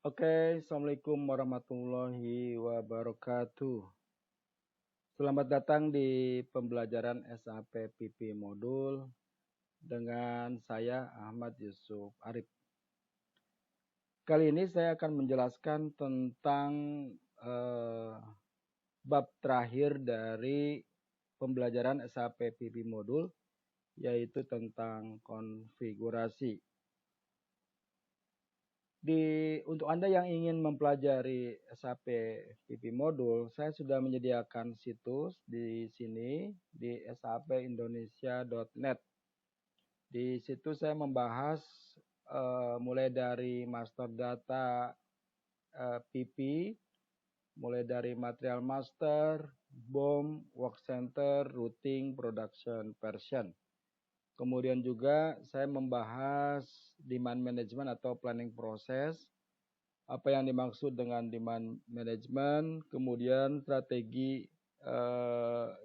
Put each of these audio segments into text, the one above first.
Oke, Assalamualaikum warahmatullahi wabarakatuh. Selamat datang di pembelajaran SAP PP Modul dengan saya Ahmad Yusuf Arif. Kali ini saya akan menjelaskan tentang bab terakhir dari pembelajaran SAP PP Modul, yaitu tentang konfigurasi. Untuk Anda yang ingin mempelajari SAP PP Modul, saya sudah menyediakan situs di sini di sapindonesia.net. Di situ saya membahas mulai dari master data PP, mulai dari material master, BOM, work center, routing, production version. Kemudian juga saya membahas demand management atau planning proses, apa yang dimaksud dengan demand management, kemudian strategi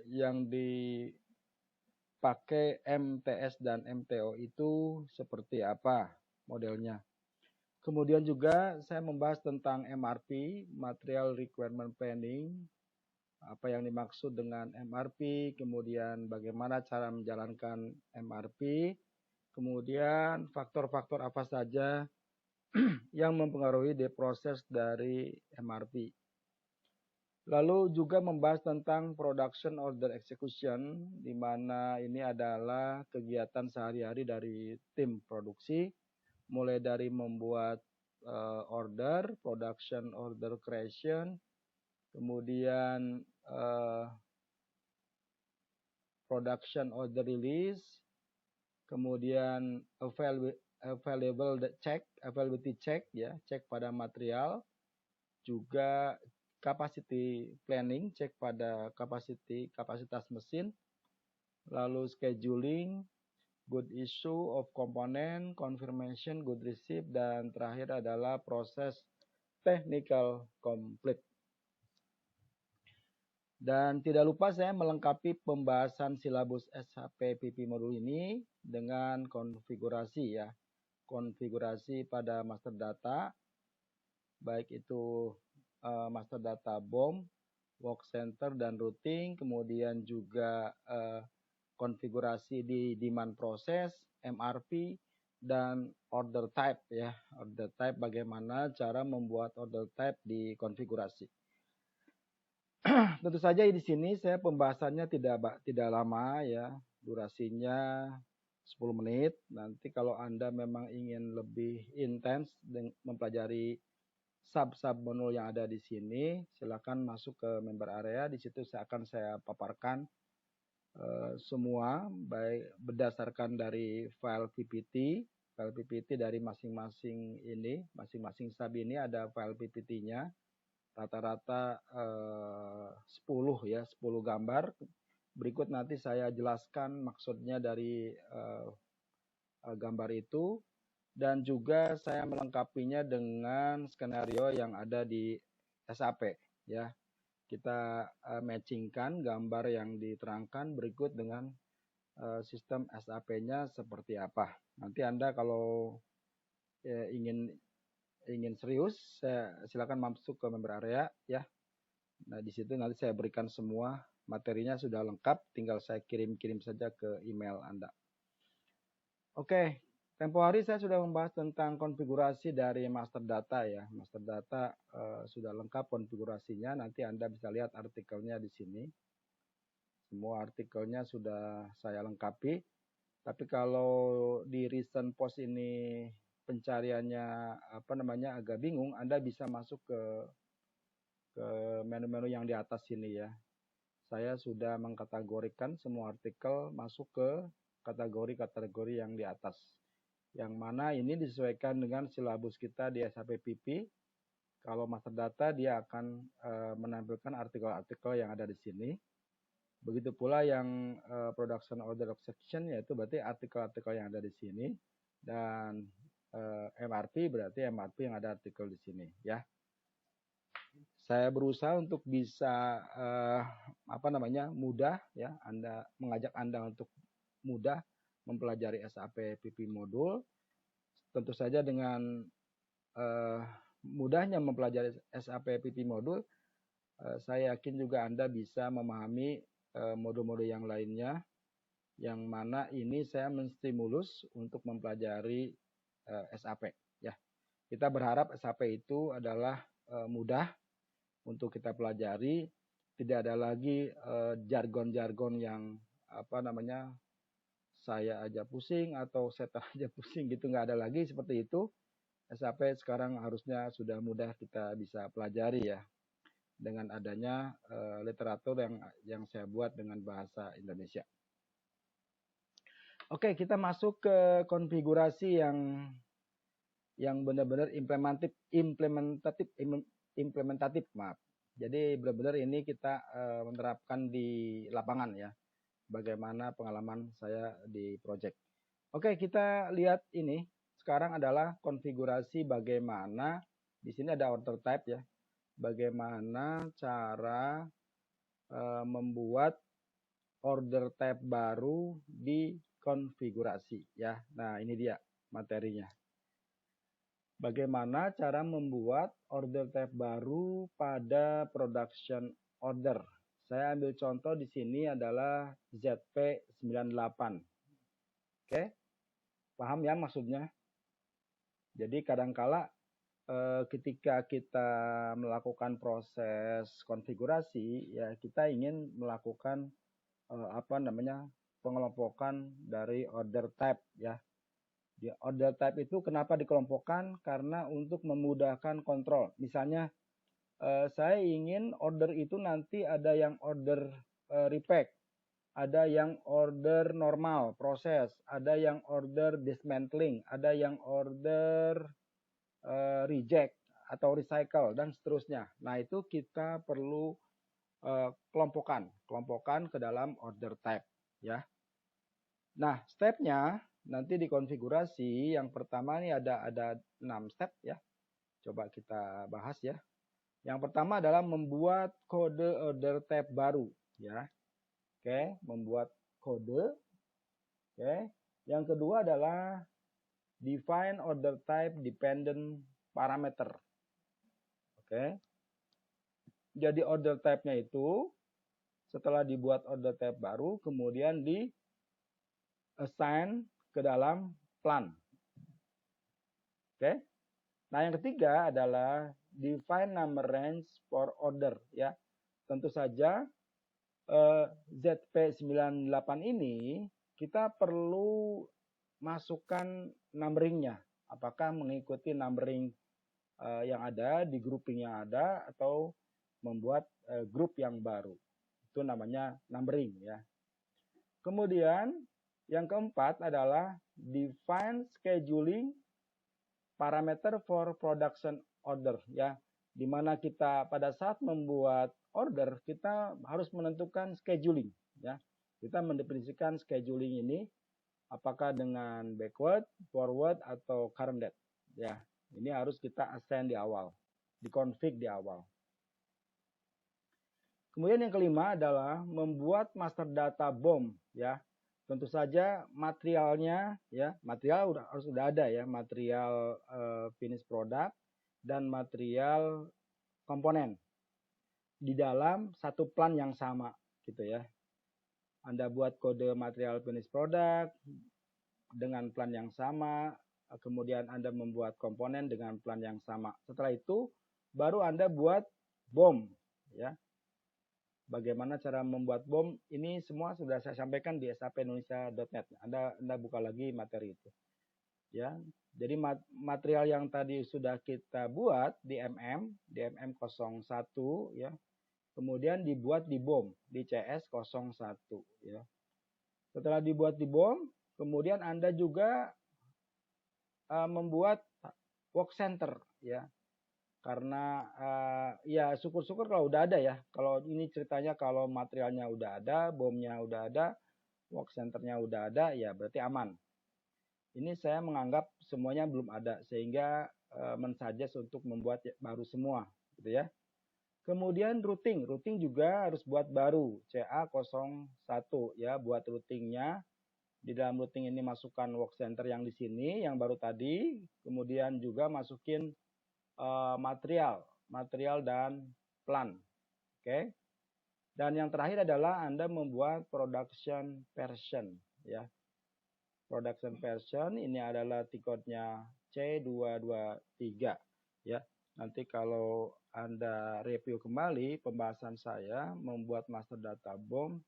yang dipakai MTS dan MTO itu seperti apa modelnya. Kemudian juga saya membahas tentang MRP, Material Requirement Planning, apa yang dimaksud dengan MRP, kemudian bagaimana cara menjalankan MRP, kemudian faktor-faktor apa saja yang mempengaruhi proses dari MRP. Lalu juga membahas tentang production order execution, di mana ini adalah kegiatan sehari-hari dari tim produksi, mulai dari membuat order, production order creation, kemudian production order release, kemudian availability check ya, cek pada material, juga capacity planning, cek pada kapasitas mesin, lalu scheduling, good issue of component, confirmation, good receipt, dan terakhir adalah proses technical complete. Dan tidak lupa saya melengkapi pembahasan silabus SAP PP modul ini dengan konfigurasi ya. Konfigurasi pada master data, baik itu master data BOM, work center, dan routing, kemudian juga konfigurasi di demand proses, MRP, dan order type ya. Order type, bagaimana cara membuat order type di konfigurasi. Tentu saja di sini saya pembahasannya tidak lama ya, durasinya 10 menit. Nanti kalau Anda memang ingin lebih intens mempelajari sub modul yang ada di sini, silakan masuk ke member area. Di situ akan saya paparkan semua, baik berdasarkan dari file PPT dari masing-masing sub ini ada file PPT-nya. Rata-rata 10 gambar. Berikut nanti saya jelaskan maksudnya dari gambar itu, dan juga saya melengkapinya dengan skenario yang ada di SAP ya. Kita matchingkan gambar yang diterangkan berikut dengan sistem SAP-nya seperti apa. Nanti Anda kalau ingin serius, silakan masuk ke member area ya. Nah, di situ nanti saya berikan semua materinya sudah lengkap, tinggal saya kirim saja ke email Anda. Oke, tempo hari saya sudah membahas tentang konfigurasi dari master data ya. Master data sudah lengkap konfigurasinya, nanti Anda bisa lihat artikelnya di sini. Semua artikelnya sudah saya lengkapi. Tapi kalau di recent post ini pencariannya agak bingung, Anda bisa masuk ke menu-menu yang di atas sini ya. Saya sudah mengkategorikan semua artikel masuk ke kategori-kategori yang di atas. Yang mana ini disesuaikan dengan silabus kita di SAP PP. Kalau master data dia akan menampilkan artikel-artikel yang ada di sini. Begitu pula yang production order execution, yaitu berarti artikel-artikel yang ada di sini, dan MRP berarti MRP yang ada artikel di sini ya. Saya berusaha untuk bisa mudah ya, mengajak Anda untuk mudah mempelajari SAP PP modul, tentu saja dengan mudahnya mempelajari SAP PP modul, saya yakin juga Anda bisa memahami modul-modul yang lainnya, yang mana ini saya menstimulus untuk mempelajari SAP. Ya, kita berharap SAP itu adalah mudah untuk kita pelajari, tidak ada lagi jargon-jargon yang saya aja pusing atau setan aja pusing gitu, nggak ada lagi seperti itu. SAP sekarang harusnya sudah mudah kita bisa pelajari ya, dengan adanya literatur yang saya buat dengan bahasa Indonesia. Oke, kita masuk ke konfigurasi yang benar-benar implementatif, maaf. Jadi benar-benar ini kita menerapkan di lapangan ya, bagaimana pengalaman saya di project. Oke, kita lihat ini sekarang adalah konfigurasi bagaimana di sini ada order type ya, bagaimana cara membuat order type baru di konfigurasi ya. Nah, ini dia materinya. Bagaimana cara membuat order type baru pada production order. Saya ambil contoh di sini adalah ZP98. Oke, paham ya maksudnya? Jadi kadangkala ketika kita melakukan proses konfigurasi, ya kita ingin melakukan pengelompokan dari order type ya. Di order type itu kenapa dikelompokkan? Karena untuk memudahkan kontrol. Misalnya saya ingin order itu nanti ada yang order repack, ada yang order normal proses, ada yang order dismantling, ada yang order reject atau recycle dan seterusnya. Nah, itu kita perlu kelompokkan ke dalam order type ya. Nah, stepnya nanti di konfigurasi yang pertama ini ada 6 step ya. Coba kita bahas ya. Yang pertama adalah membuat kode order type baru ya. Oke, membuat kode. Oke. Yang kedua adalah define order type dependent parameter. Oke. Jadi order type-nya itu setelah dibuat order type baru kemudian di assign ke dalam plan. Oke. Nah, yang ketiga adalah define number range for order ya. Tentu saja ZP98 ini kita perlu masukkan numberingnya. Apakah mengikuti numbering yang ada di grouping yang ada atau membuat grup yang baru. Itu namanya numbering ya. Kemudian yang keempat adalah define scheduling parameter for production order ya. Di mana kita pada saat membuat order kita harus menentukan scheduling ya. Kita mendefinisikan scheduling ini apakah dengan backward, forward atau current date ya. Ini harus kita assign di awal, dikonfig di awal. Kemudian yang kelima adalah membuat master data BOM ya. Tentu saja materialnya ya, material harus sudah ada ya, material finish product dan material komponen di dalam satu plan yang sama gitu ya. Anda buat kode material finish product dengan plan yang sama, kemudian Anda membuat komponen dengan plan yang sama. Setelah itu baru Anda buat BOM ya. Bagaimana cara membuat BOM ini semua sudah saya sampaikan di sapindonesia.net. Anda buka lagi materi itu. Ya. Jadi material yang tadi sudah kita buat di MM01 ya. Kemudian dibuat di BOM di CS01 ya. Setelah dibuat di BOM, kemudian Anda juga membuat work center ya. Karena ya syukur-syukur kalau udah ada ya. Kalau ini ceritanya kalau materialnya udah ada, bomnya udah ada, work centernya udah ada, ya berarti aman. Ini saya menganggap semuanya belum ada sehingga mensuggest untuk membuat baru semua, gitu ya. Kemudian routing juga harus buat baru CA01 ya, buat routingnya. Di dalam routing ini masukkan work center yang di sini, yang baru tadi, kemudian juga masukin material dan plan. Oke. Dan yang terakhir adalah Anda membuat production version ya. Production version ini adalah tiketnya C223 ya. Nanti kalau Anda review kembali pembahasan saya membuat master data BOM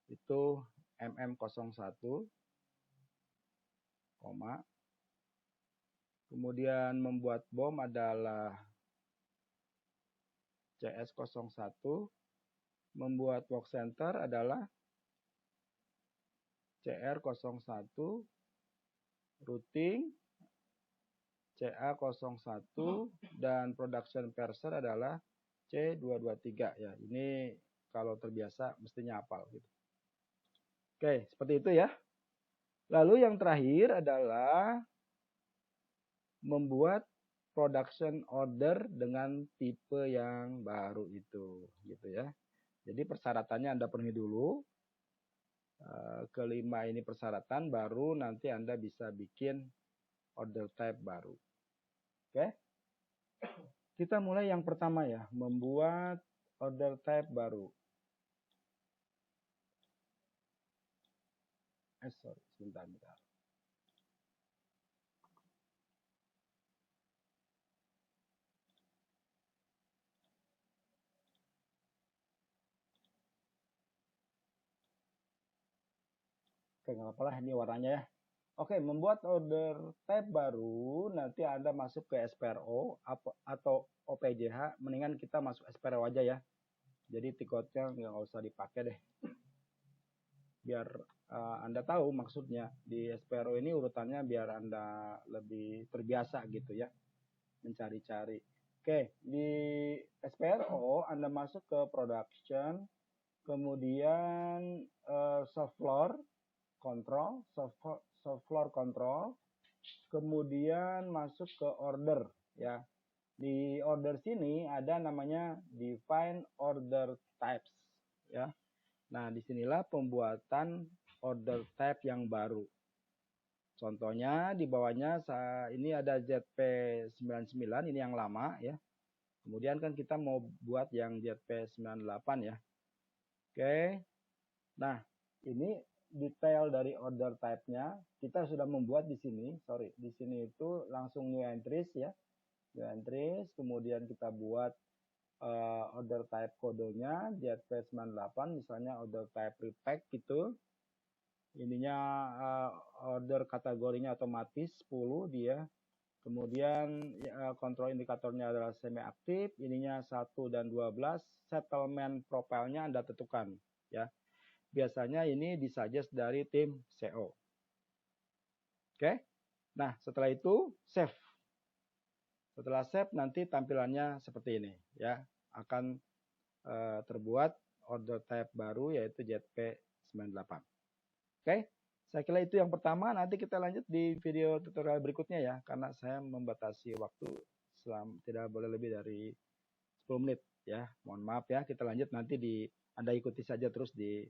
itu MM01, kemudian membuat BOM adalah CS01, membuat work center adalah CR01, routing CA01, dan production parser adalah C223 ya. Ini kalau terbiasa mestinya hafal gitu. Oke, seperti itu ya. Lalu yang terakhir adalah membuat production order dengan tipe yang baru itu gitu ya. Jadi persyaratannya Anda penuhi dulu. Kelima ini persyaratan, baru nanti Anda bisa bikin order type baru. Oke. Kita mulai yang pertama ya, membuat order type baru. Sebentar. Oke, nggak apa-apa lah, ini warnanya ya. Oke, membuat order type baru, nanti Anda masuk ke SPRO atau OPJH, mendingan kita masuk SPRO aja ya. Jadi tiketnya nggak usah dipakai deh. Biar Anda tahu maksudnya. Di SPRO ini urutannya biar Anda lebih terbiasa gitu ya, mencari-cari. Oke, di SPRO Anda masuk ke production, kemudian soft floor control, soft floor control, kemudian masuk ke order ya. Di order sini ada namanya define order types ya. Nah, disinilah pembuatan order type yang baru. Contohnya di bawahnya ini ada ZP99, ini yang lama ya. Kemudian kan kita mau buat yang ZP98 ya. Oke. Nah, ini detail dari order type-nya kita sudah membuat di sini. Di sini itu langsung new entries ya. New entries, kemudian kita buat order type kodenya ZP98, misalnya order type repack gitu. Ininya order kategorinya otomatis 10 dia. Kemudian kontrol indikatornya adalah semi aktif, ininya 1 dan 12, settlement profile-nya Anda tentukan ya. Biasanya ini disuggest dari tim SEO. Oke. Nah, setelah itu save. Setelah save nanti tampilannya seperti ini ya. Akan terbuat order type baru yaitu ZP98. Oke. Saya kira itu yang pertama, nanti kita lanjut di video tutorial berikutnya ya, karena saya membatasi waktu tidak boleh lebih dari 10 menit ya. Mohon maaf ya, kita lanjut nanti Anda ikuti saja terus di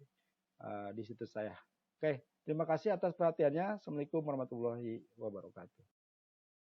situs saya. Oke, terima kasih atas perhatiannya. Assalamualaikum warahmatullahi wabarakatuh.